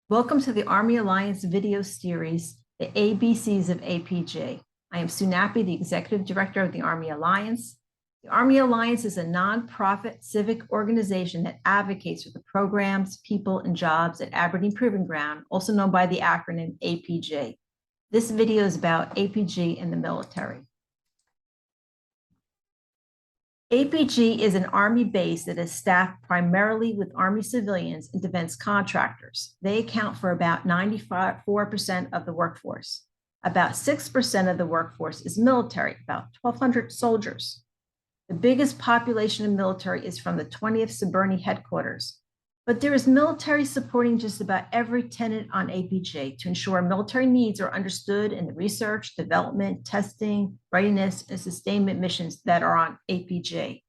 Welcome to the Army Alliance video series, The ABCs of APG. I am Sue Nappi, the Executive Director of the Army Alliance. The Army Alliance is a nonprofit civic organization that advocates for the programs, people, and jobs at Aberdeen Proving Ground, also known by the acronym APG. This video is about APG in the military. APG is an Army base that is staffed primarily with Army civilians and defense contractors. They account for about 94% of the workforce. About 6% of the workforce is military, about 1,200 soldiers. The biggest population of military is from the 20th Suburban headquarters, but there is military supporting just about every tenant on APG to ensure military needs are understood in the research, development, testing, readiness, and sustainment missions that are on APG.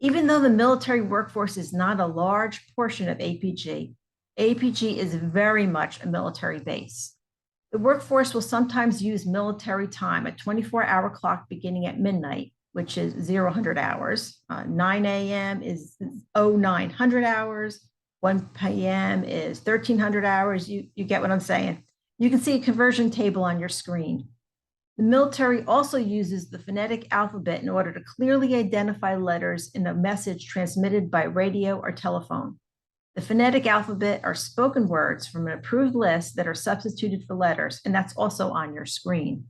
Even though the military workforce is not a large portion of APG, APG is very much a military base. The workforce will sometimes use military time, a 24-hour clock beginning at midnight, which is 00 hours. 9 a.m. is 0900 hours. 1 p.m. is 1300 hours. You get what I'm saying. You can see a conversion table on your screen. The military also uses the phonetic alphabet in order to clearly identify letters in a message transmitted by radio or telephone. The phonetic alphabet are spoken words from an approved list that are substituted for letters, and that's also on your screen.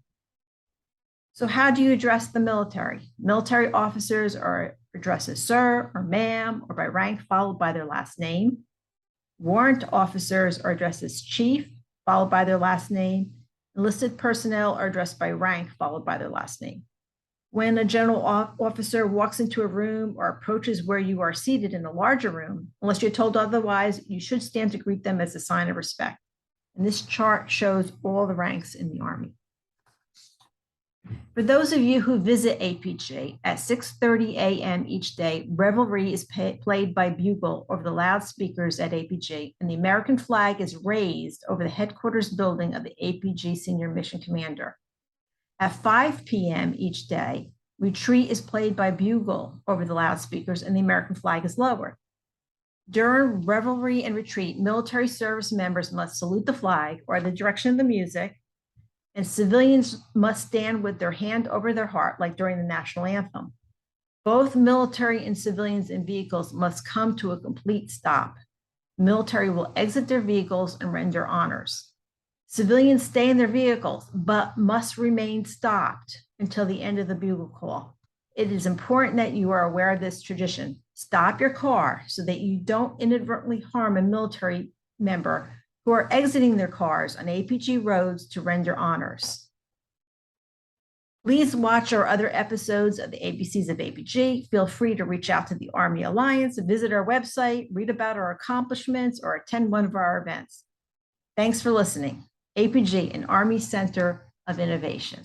So how do you address the military? Military officers are addressed as sir or ma'am or by rank followed by their last name. Warrant officers are addressed as chief followed by their last name. Enlisted personnel are addressed by rank followed by their last name. When a general officer walks into a room or approaches where you are seated in a larger room, unless you're told otherwise, you should stand to greet them as a sign of respect. And this chart shows all the ranks in the Army. For those of you who visit APG, at 6:30 a.m. each day, revelry is played by bugle over the loudspeakers at APG, and the American flag is raised over the headquarters building of the APG Senior Mission Commander. At 5 p.m. each day, retreat is played by bugle over the loudspeakers, and the American flag is lowered. During revelry and retreat, military service members must salute the flag or the direction of the music, and civilians must stand with their hand over their heart, like during the national anthem. Both military and civilians in vehicles must come to a complete stop. Military will exit their vehicles and render honors. Civilians stay in their vehicles, but must remain stopped until the end of the bugle call. It is important that you are aware of this tradition. Stop your car so that you don't inadvertently harm a military member who are exiting their cars on APG roads to render honors. Please watch our other episodes of the ABCs of APG. Feel free to reach out to the Army Alliance, visit our website, read about our accomplishments, or attend one of our events. Thanks for listening. APG, an Army Center of Innovation.